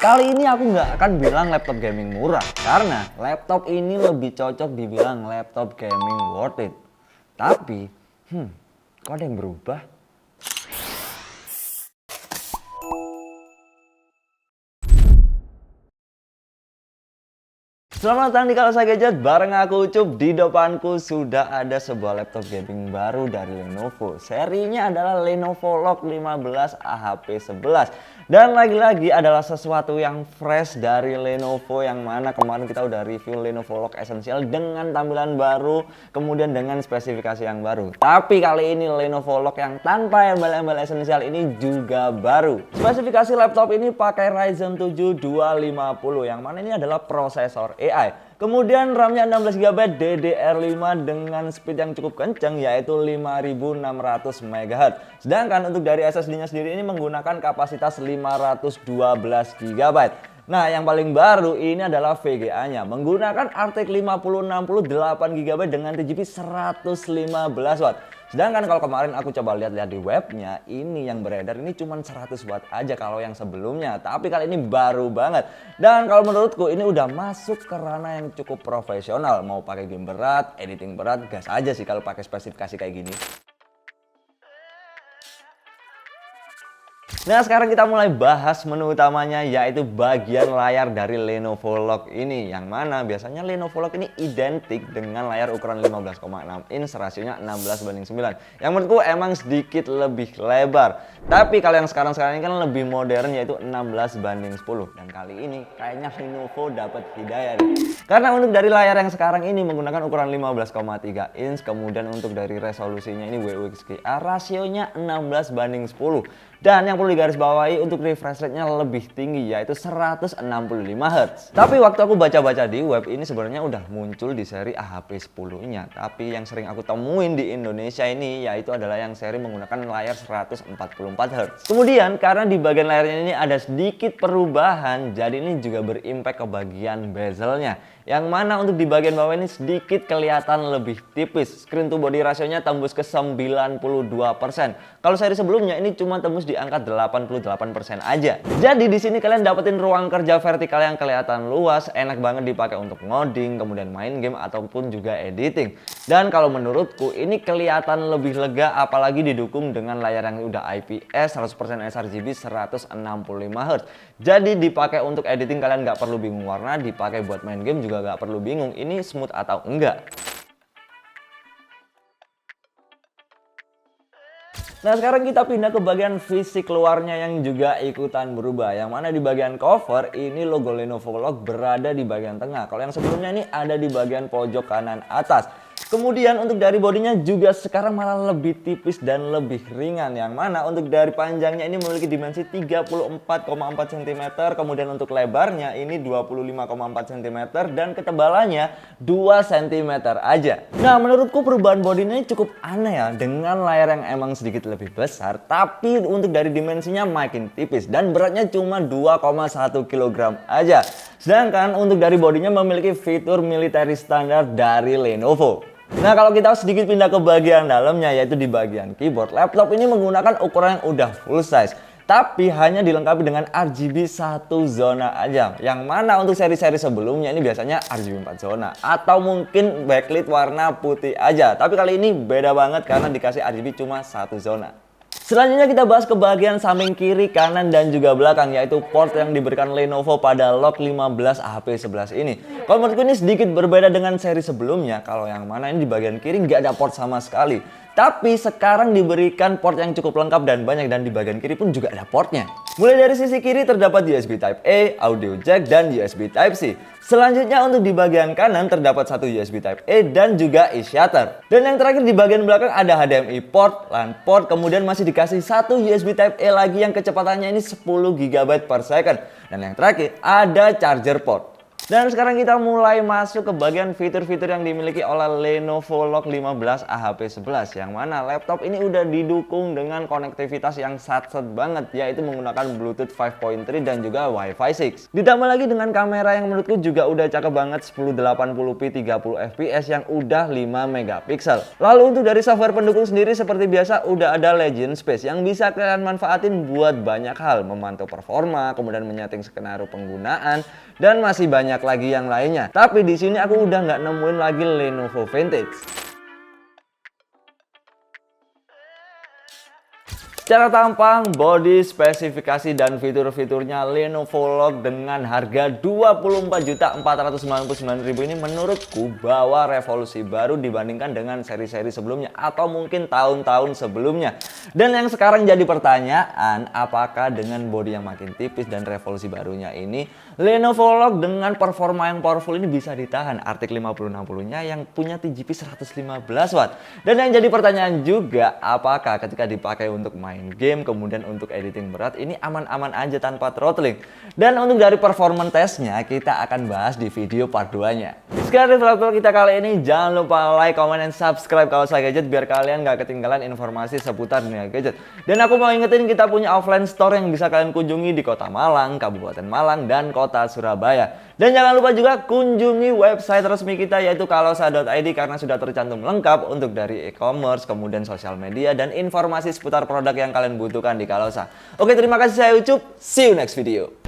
Kali ini aku nggak akan bilang laptop gaming murah, karena laptop ini lebih cocok dibilang laptop gaming worth it. Tapi, kok ada yang berubah? Selamat datang di Kalau Saya Gadget, bareng aku Ucup. Di depanku sudah ada sebuah laptop gaming baru dari Lenovo. Serinya adalah Lenovo Lock 15 AHP11. Dan lagi-lagi adalah sesuatu yang fresh dari Lenovo, yang mana kemarin kita udah review Lenovo Lock Essential dengan tampilan baru, kemudian dengan spesifikasi yang baru. Tapi kali ini Lenovo Lock yang tanpa embel-embel Essential ini juga baru. Spesifikasi laptop ini pakai Ryzen 7 250, yang mana ini adalah prosesor AI. Kemudian RAM-nya 16GB DDR5 dengan speed yang cukup kencang, yaitu 5600 MHz. Sedangkan untuk dari SSD-nya sendiri ini menggunakan kapasitas 512GB. Nah, yang paling baru ini adalah VGA-nya menggunakan RTX 5060 8GB dengan TGP 115W. Sedangkan kalau kemarin aku coba lihat-lihat di webnya, ini yang beredar ini cuma 100 watt aja kalau yang sebelumnya. Tapi kali ini baru banget. Dan kalau menurutku ini udah masuk ke ranah yang cukup profesional. Mau pakai game berat, editing berat, gas aja sih kalau pakai spesifikasi kayak gini. Nah, sekarang kita mulai bahas menu utamanya, yaitu bagian layar dari Lenovo Lock ini, yang mana biasanya Lenovo Lock ini identik dengan layar ukuran 15,6 inch, rasionya 16:9, yang menurutku emang sedikit lebih lebar. Tapi kalau yang sekarang ini kan lebih modern, yaitu 16:10, dan kali ini kayaknya Lenovo dapat hidayah deh. Karena untuk dari layar yang sekarang ini menggunakan ukuran 15,3 inch, kemudian untuk dari resolusinya ini WUXGA, rasionya 16:10. Dan yang perlu digarisbawahi, untuk refresh rate-nya lebih tinggi, yaitu 165Hz. Tapi waktu aku baca-baca di web, ini sebenarnya udah muncul di seri AHP10-nya. Tapi yang sering aku temuin di Indonesia ini, yaitu adalah yang seri menggunakan layar 144Hz. Kemudian karena di bagian layarnya ini ada sedikit perubahan, jadi ini juga berimpact ke bagian bezelnya. Yang mana untuk di bagian bawah ini sedikit kelihatan lebih tipis. Screen to body rasionya tembus ke 92%. Kalau seri sebelumnya ini cuma tembus di angka 88% aja. Jadi di sini kalian dapetin ruang kerja vertikal yang kelihatan luas, enak banget dipakai untuk ngoding, kemudian main game ataupun juga editing. Dan kalau menurutku ini kelihatan lebih lega, apalagi didukung dengan layar yang udah IPS 100% sRGB 165Hz. Jadi dipakai untuk editing kalian nggak perlu bingung warna, dipakai buat main game juga nggak perlu bingung ini smooth atau enggak. Nah, sekarang kita pindah ke bagian fisik luarnya yang juga ikutan berubah, yang mana di bagian cover ini logo Lenovo Lock berada di bagian tengah. Kalau yang sebelumnya ini ada di bagian pojok kanan atas. Kemudian untuk dari bodinya juga sekarang malah lebih tipis dan lebih ringan, yang mana untuk dari panjangnya ini memiliki dimensi 34,4 cm, kemudian untuk lebarnya ini 25,4 cm dan ketebalannya 2 cm aja. Nah, menurutku perubahan bodinya ini cukup aneh ya, dengan layar yang emang sedikit lebih besar, tapi untuk dari dimensinya makin tipis dan beratnya cuma 2,1 kg aja. Sedangkan untuk dari bodinya memiliki fitur military standar dari Lenovo. Nah, kalau kita sedikit pindah ke bagian dalamnya, yaitu di bagian keyboard, laptop ini menggunakan ukuran yang udah full size, tapi hanya dilengkapi dengan RGB 1 zona aja. Yang mana untuk seri-seri sebelumnya ini biasanya RGB 4 zona atau mungkin backlit warna putih aja. Tapi kali ini beda banget karena dikasih RGB cuma 1 zona. Selanjutnya kita bahas ke bagian samping kiri, kanan, dan juga belakang, yaitu port yang diberikan Lenovo pada Lock 15 AHP11 ini. Kalau menurutku ini sedikit berbeda dengan seri sebelumnya, kalau yang mana ini di bagian kiri nggak ada port sama sekali. Tapi sekarang diberikan port yang cukup lengkap dan banyak, dan di bagian kiri pun juga ada portnya. Mulai dari sisi kiri terdapat USB Type-A, audio jack, dan USB Type-C. Selanjutnya untuk di bagian kanan terdapat satu USB Type-A dan juga eShutter. Dan yang terakhir di bagian belakang ada HDMI port, LAN port, kemudian masih dikasih satu USB Type-A lagi yang kecepatannya ini 10 GB per second. Dan yang terakhir ada charger port. Dan sekarang kita mulai masuk ke bagian fitur-fitur yang dimiliki oleh Lenovo Log 15 AHP11, yang mana laptop ini udah didukung dengan konektivitas yang satset banget, yaitu menggunakan Bluetooth 5.3 dan juga Wi-Fi 6. Ditambah lagi dengan kamera yang menurutku juga udah cakep banget, 1080p 30 fps yang udah 5 megapiksel. Lalu untuk dari software pendukung sendiri seperti biasa udah ada Legend Space yang bisa kalian manfaatin buat banyak hal, memantau performa, kemudian menyeting skenario penggunaan, dan masih banyak lagi yang lainnya. Tapi di sini aku udah nggak nemuin lagi Lenovo Vintage. Secara tampang, body, spesifikasi, dan fitur-fiturnya Lenovo Log dengan harga Rp24.499.000 ini menurutku bawa revolusi baru dibandingkan dengan seri-seri sebelumnya atau mungkin tahun-tahun sebelumnya. Dan yang sekarang jadi pertanyaan, apakah dengan body yang makin tipis dan revolusi barunya ini, Lenovo Log dengan performa yang powerful ini bisa ditahan RTX 5060-nya yang punya TGP 115 watt. Dan yang jadi pertanyaan juga, apakah ketika dipakai untuk main game, kemudian untuk editing berat, ini aman-aman aja tanpa throttling. Dan untuk dari performance testnya, kita akan bahas di video part 2-nya. Sekarang vlog kita kali ini, jangan lupa like, comment, dan subscribe Kaosa Gadget biar kalian gak ketinggalan informasi seputar dunia gadget. Dan aku mau ingetin kita punya offline store yang bisa kalian kunjungi di Kota Malang, Kabupaten Malang, dan Kota Surabaya. Dan jangan lupa juga kunjungi website resmi kita yaitu kaosa.id karena sudah tercantum lengkap untuk dari e-commerce, kemudian sosial media, dan informasi seputar produk yang kalian butuhkan di Kaosa. Oke, terima kasih, saya Ucup. See you next video.